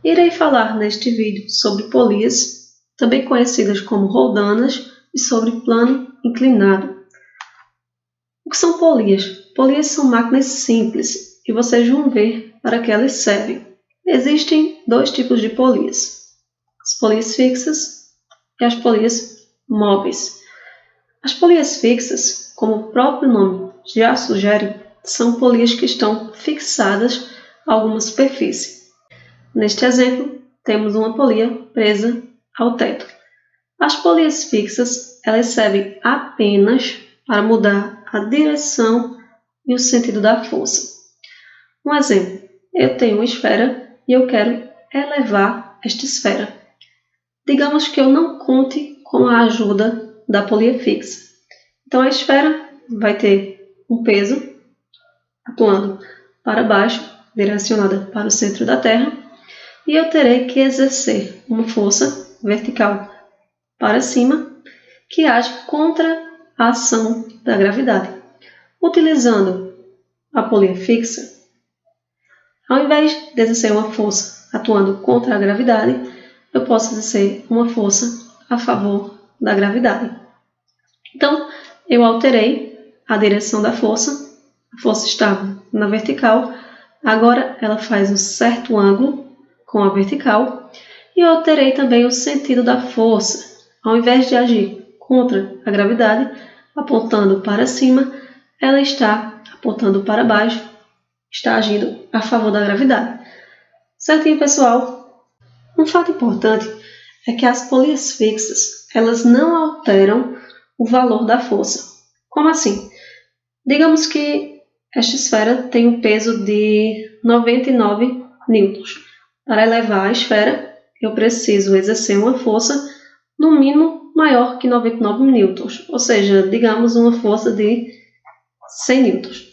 Irei falar neste vídeo sobre polias, também conhecidas como roldanas, e sobre plano inclinado. O que são polias? Polias são máquinas simples e vocês vão ver para que elas servem. Existem dois tipos de polias: as polias fixas e as polias móveis. As polias fixas, como o próprio nome já sugere, são polias que estão fixadas a alguma superfície. Neste exemplo, temos uma polia presa ao teto. As polias fixas, elas servem apenas para mudar a direção e o sentido da força. Um exemplo, eu tenho uma esfera e eu quero elevar esta esfera. Digamos que eu não conte com a ajuda da polia fixa. Então a esfera vai ter um peso atuando para baixo, direcionada para o centro da Terra, e eu terei que exercer uma força vertical para cima que age contra a ação da gravidade. Utilizando a polia fixa, ao invés de exercer uma força atuando contra a gravidade, eu posso exercer uma força a favor da gravidade. Então, eu alterei a direção da força. A força estava na vertical, agora ela faz um certo ângulo com a vertical, e eu alterei também o sentido da força. Ao invés de agir contra a gravidade, apontando para cima, ela está apontando para baixo, está agindo a favor da gravidade. Certinho, pessoal? Um fato importante é que as polias fixas, elas não alteram o valor da força. Como assim? Digamos que esta esfera tem um peso de 99 newtons. Para elevar a esfera, eu preciso exercer uma força no mínimo maior que 99 newtons, ou seja, digamos uma força de 100 newtons.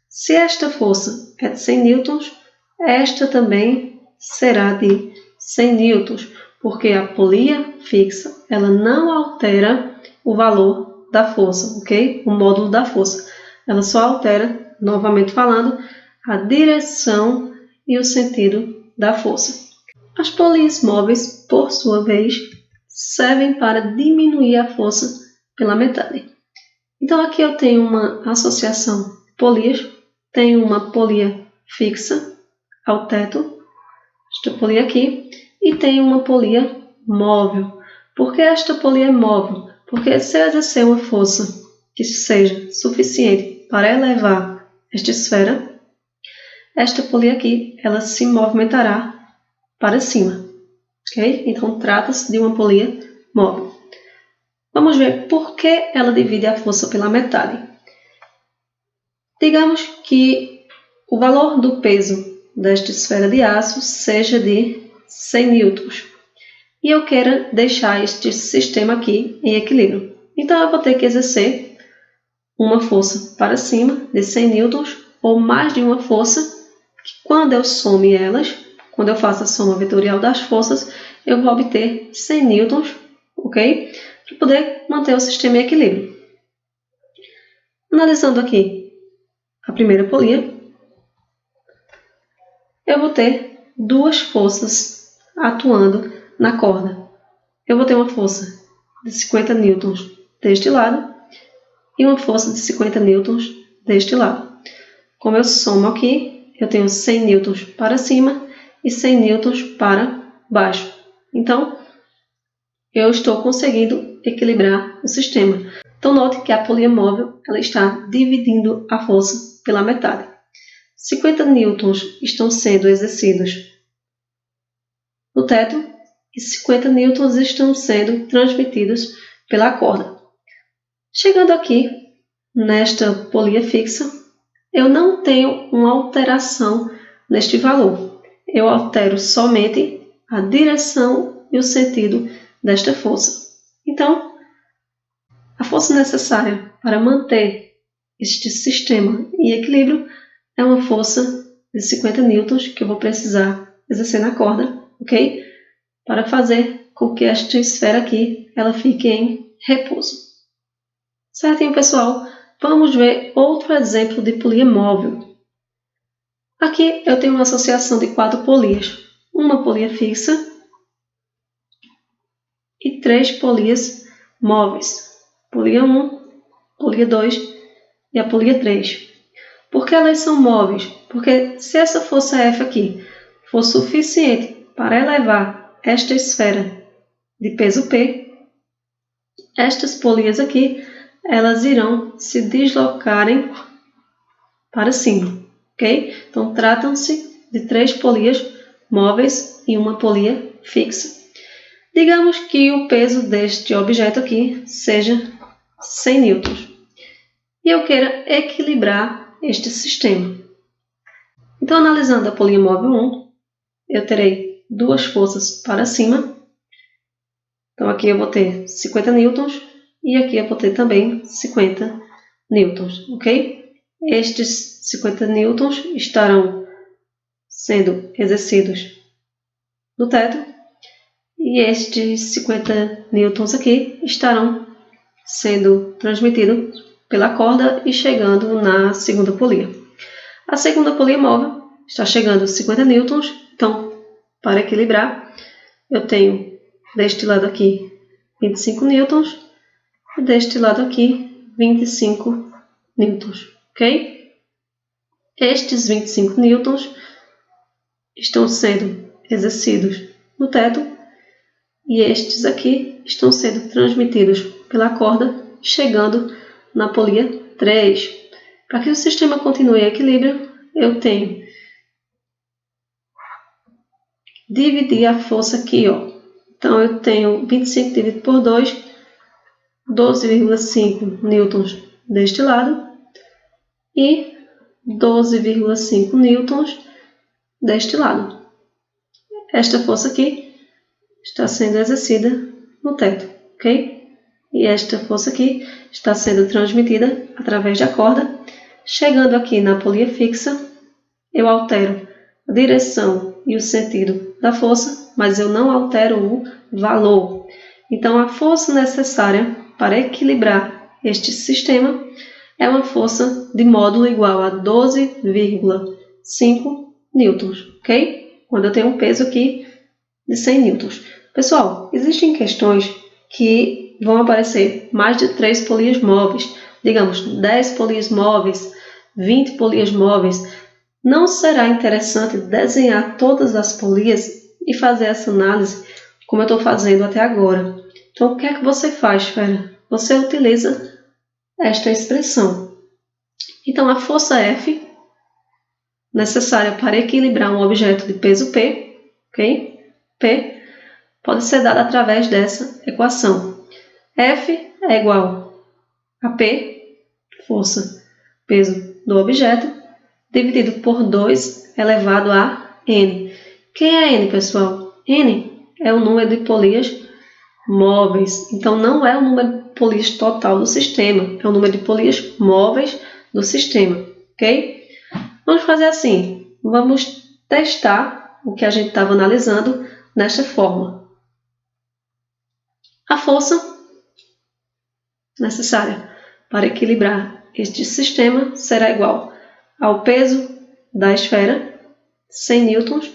Se esta força é de 100 newtons, esta também será de 100 newtons, porque a polia fixa ela não altera o valor da força, ok? O módulo da força. Ela só altera, novamente falando, a direção e o sentido da força. As polias móveis, por sua vez, servem para diminuir a força pela metade. Então aqui eu tenho uma associação de polias, tenho uma polia fixa ao teto, esta polia aqui, e tenho uma polia móvel. Por que esta polia é móvel? Porque se eu exercer uma força que seja suficiente para elevar esta esfera, esta polia aqui ela se movimentará para cima. Okay? Então trata-se de uma polia móvel. Vamos ver por que ela divide a força pela metade. Digamos que o valor do peso desta esfera de aço seja de 100 newtons. E eu quero deixar este sistema aqui em equilíbrio. Então eu vou ter que exercer uma força para cima de 100 newtons ou mais de uma força, que quando eu some elas, quando eu faço a soma vetorial das forças, eu vou obter 100 newtons, ok? Para poder manter o sistema em equilíbrio. Analisando aqui a primeira polia, eu vou ter duas forças atuando na corda. Eu vou ter uma força de 50 newtons deste lado e uma força de 50 newtons deste lado. Como eu somo aqui, eu tenho 100 newtons para cima e 100 newtons para baixo. Então, eu estou conseguindo equilibrar o sistema. Então, note que a polia móvel ela está dividindo a força pela metade. 50 newtons estão sendo exercidos no teto e 50 newtons estão sendo transmitidos pela corda. Chegando aqui, nesta polia fixa, eu não tenho uma alteração neste valor. Eu altero somente a direção e o sentido desta força. Então, a força necessária para manter este sistema em equilíbrio é uma força de 50 newtons que eu vou precisar exercer na corda, ok? Para fazer com que esta esfera aqui ela fique em repouso. Certinho, pessoal? Vamos ver outro exemplo de polia móvel. Aqui eu tenho uma associação de 4 polias. uma polia fixa e 3 polias móveis. Polia 1, polia 2 e a polia 3. Por que elas são móveis? Porque se essa força F aqui for suficiente para elevar esta esfera de peso P, estas polias aqui, elas irão se deslocarem para cima, ok? Então, tratam-se de 3 polias móveis e uma polia fixa. Digamos que o peso deste objeto aqui seja 100 newtons e eu queira equilibrar este sistema. Então, analisando a polia móvel 1, eu terei 2 forças para cima. Então, aqui eu vou ter 50 newtons e aqui eu vou ter também 50 newtons, ok? Estes 50 newtons estarão sendo exercidos no teto e estes 50 newtons aqui estarão sendo transmitidos pela corda e chegando na segunda polia. A segunda polia móvel está chegando a 50 newtons, então, para equilibrar, eu tenho deste lado aqui 25 newtons e deste lado aqui 25 newtons, ok? Estes 25 newtons estão sendo exercidos no teto e estes aqui estão sendo transmitidos pela corda, chegando na polia 3. Para que o sistema continue em equilíbrio, eu tenho dividir a força aqui, ó. Então, eu tenho 25 dividido por 2, 12,5 newtons deste lado e 12,5 newtons deste lado. Esta força aqui está sendo exercida no teto, ok? E esta força aqui está sendo transmitida através da corda. Chegando aqui na polia fixa, eu altero a direção e o sentido da força, mas eu não altero o valor. Então, a força necessária para equilibrar este sistema é uma força de módulo igual a 12,5 newtons, ok? Quando eu tenho um peso aqui de 100 newtons. Pessoal, existem questões que vão aparecer mais de 3 polias móveis, digamos 10 polias móveis, 20 polias móveis. Não será interessante desenhar todas as polias e fazer essa análise como eu estou fazendo até agora. Então, o que é que você faz, fera? Você utiliza esta expressão. Então, a força F, necessária para equilibrar um objeto de peso P, ok? P, pode ser dada através dessa equação. F é igual a P, força, peso do objeto, dividido por 2 elevado a N. Quem é N, pessoal? N é o número de polias móveis. Então, não é o número de polias total do sistema, é o número de polias móveis do sistema, ok? Vamos fazer assim, vamos testar o que a gente estava analisando nesta forma. A força necessária para equilibrar este sistema será igual ao peso da esfera, 100 newtons,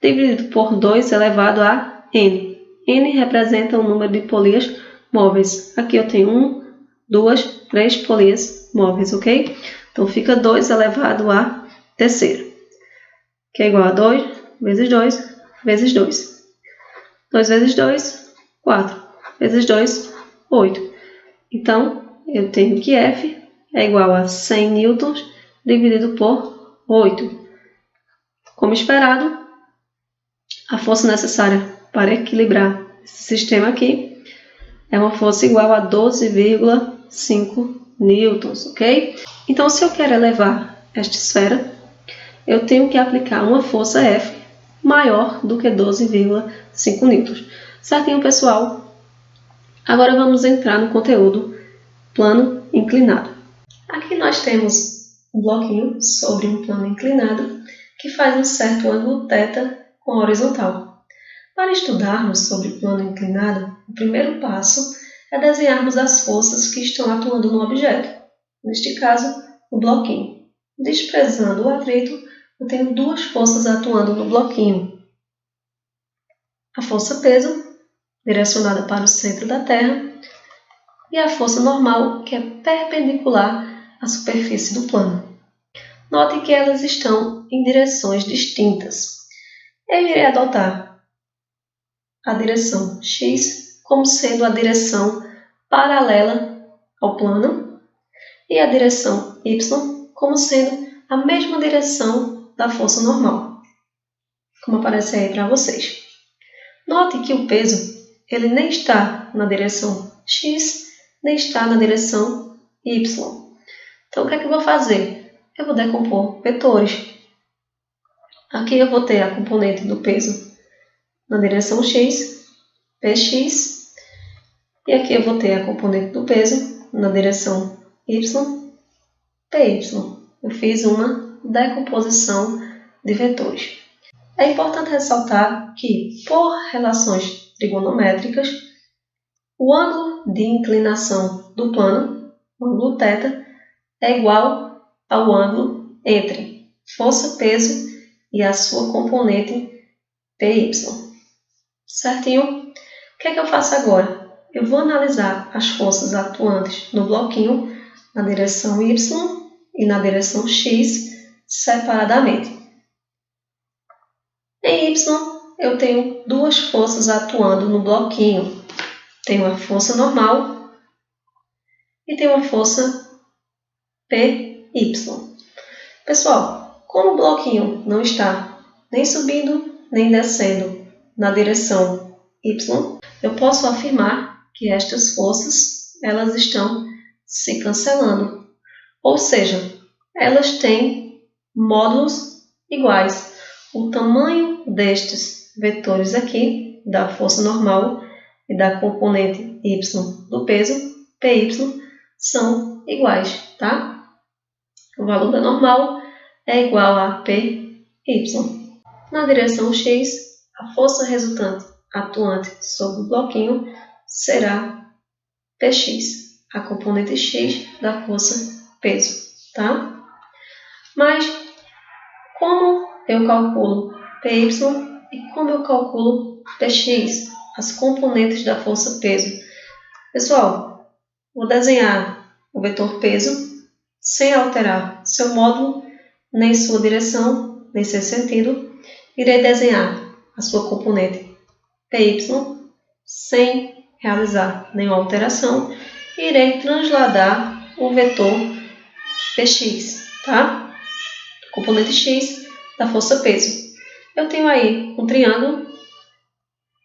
dividido por 2 elevado a N. N representa o número de polias móveis. Aqui eu tenho 1, 2, 3 polias móveis, ok? Então, fica 2 elevado a terceiro, que é igual a 2 vezes 2 vezes 2. 2 vezes 2, 4. Vezes 2, 8. Então, eu tenho que F é igual a 100 newtons dividido por 8. Como esperado, a força necessária para equilibrar esse sistema aqui é uma força igual a 12,5 newtons, ok? Então, se eu quero elevar esta esfera, eu tenho que aplicar uma força F maior do que 12,5 newtons. Certinho, pessoal? Agora vamos entrar no conteúdo plano inclinado. Aqui nós temos um bloquinho sobre um plano inclinado que faz um certo ângulo θ com a horizontal. Para estudarmos sobre plano inclinado, o primeiro passo é desenharmos as forças que estão atuando no objeto, neste caso, o bloquinho. Desprezando o atrito, eu tenho duas forças atuando no bloquinho. a força peso, direcionada para o centro da Terra, e a força normal, que é perpendicular à superfície do plano. Note que elas estão em direções distintas. Eu irei adotar a direção x como sendo a direção paralela ao plano e a direção y como sendo a mesma direção da força normal, como aparece aí para vocês. Note que o peso ele nem está na direção x, nem está na direção y. Então, o que é que eu vou fazer? Eu vou decompor vetores. Aqui eu vou ter a componente do peso na direção x, px, e aqui eu vou ter a componente do peso na direção y, py. Eu fiz uma decomposição de vetores. É importante ressaltar que, por relações trigonométricas, o ângulo de inclinação do plano, o ângulo θ, é igual ao ângulo entre força-peso e a sua componente py. Certinho? O que é que eu faço agora? Eu vou analisar as forças atuantes no bloquinho na direção y e na direção x separadamente. Em y, eu tenho duas forças atuando no bloquinho. Tenho a força normal e tenho a força py. Pessoal, como o bloquinho não está nem subindo nem descendo na direção y, eu posso afirmar que estas forças elas estão se cancelando. Ou seja, elas têm módulos iguais. O tamanho destes vetores aqui, da força normal e da componente y do peso, py, são iguais, tá? O valor da normal é igual a py. Na direção x, a força resultante atuante sobre o bloquinho será px, a componente x da força peso, tá? Mas como eu calculo py e como eu calculo px, as componentes da força peso? Pessoal, vou desenhar o vetor peso sem alterar seu módulo, nem sua direção, nem seu sentido. Irei desenhar a sua componente py sem realizar nenhuma alteração. Irei transladar o vetor px, tá? Componente x da força peso. Eu tenho aí um triângulo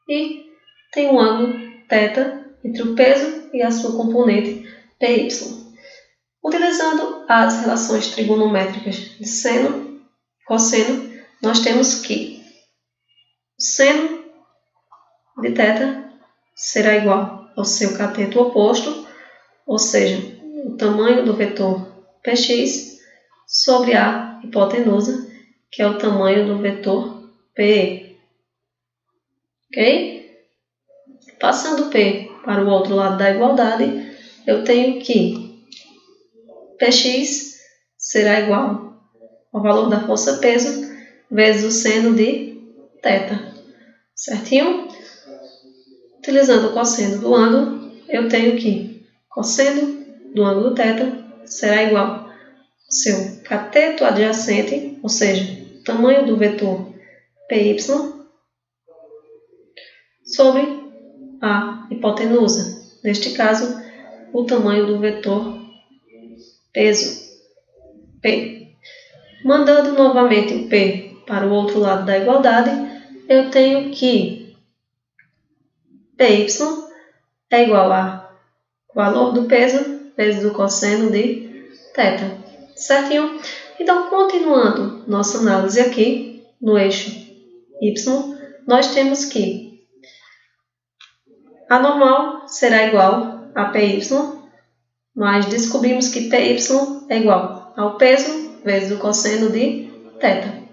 e tenho um ângulo θ entre o peso e a sua componente py. Utilizando as relações trigonométricas de seno e cosseno, nós temos que o seno de θ será igual ao seu cateto oposto, ou seja, o tamanho do vetor px sobre a hipotenusa, que é o tamanho do vetor PE. Ok? Passando P para o outro lado da igualdade, eu tenho que Px será igual ao valor da força peso vezes o seno de θ. Certinho? Utilizando o cosseno do ângulo, eu tenho que cosseno do ângulo θ será igual ao seu cateto adjacente, ou seja, o tamanho do vetor py, sobre a hipotenusa. Neste caso, o tamanho do vetor peso P. Mandando novamente o P para o outro lado da igualdade, eu tenho que PY é igual a valor do peso vezes o cosseno de θ. Certinho? Então, continuando nossa análise aqui, no eixo Y, nós temos que a normal será igual a PY, mas descobrimos que PY é igual ao peso vezes o cosseno de θ.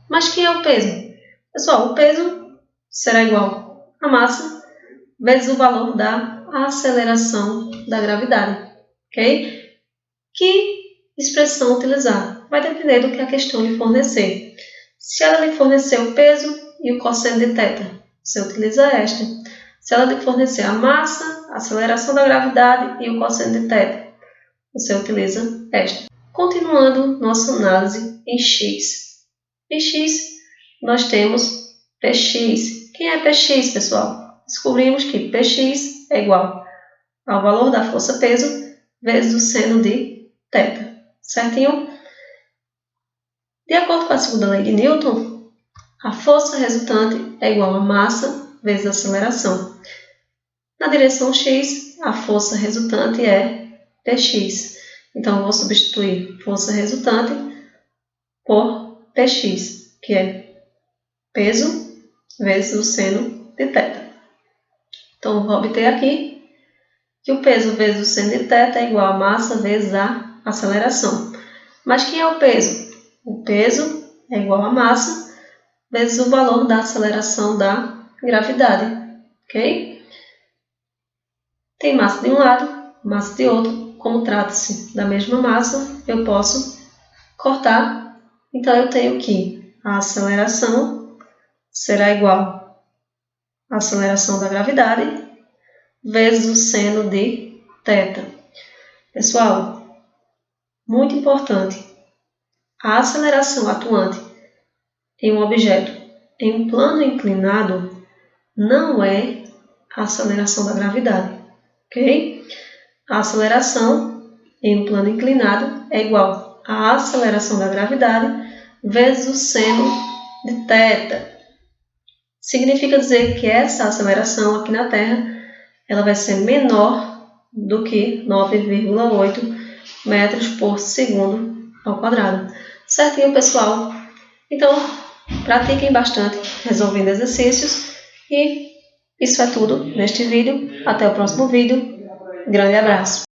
Mas quem é o peso? Pessoal, o peso será igual a massa vezes o valor da aceleração da gravidade. Ok? Que expressão utilizar? Vai depender do que a questão lhe fornecer. Se ela lhe fornecer o peso e o cosseno de θ, você utiliza esta. Se ela lhe fornecer a massa, a aceleração da gravidade e o cosseno de θ, você utiliza esta. Continuando nossa análise em x. Em x, nós temos Px. Quem é Px, pessoal? Descobrimos que Px é igual ao valor da força-peso vezes o seno de θ. Certinho? De acordo com a segunda lei de Newton, a força resultante é igual a massa vezes a aceleração. Na direção x, a força resultante é Px. Então, eu vou substituir força resultante por Px, que é peso vezes o seno de θ. Então, vou obter aqui que o peso vezes o seno de θ é igual a massa vezes a aceleração. Mas quem é o peso? O peso é igual a massa vezes o valor da aceleração da gravidade. Ok? Tem massa de um lado, massa de outro. Como trata-se da mesma massa, eu posso cortar. Então, eu tenho que a aceleração será igual à aceleração da gravidade vezes o seno de θ. Pessoal, muito importante, a aceleração atuante em um objeto em um plano inclinado não é a aceleração da gravidade, ok? A aceleração em um plano inclinado é igual à aceleração da gravidade vezes o seno de θ. Significa dizer que essa aceleração aqui na Terra ela vai ser menor do que 9,8 metros por segundo ao quadrado. Certinho, pessoal? Então, pratiquem bastante resolvendo exercícios. E isso é tudo neste vídeo. Até o próximo vídeo. Grande abraço!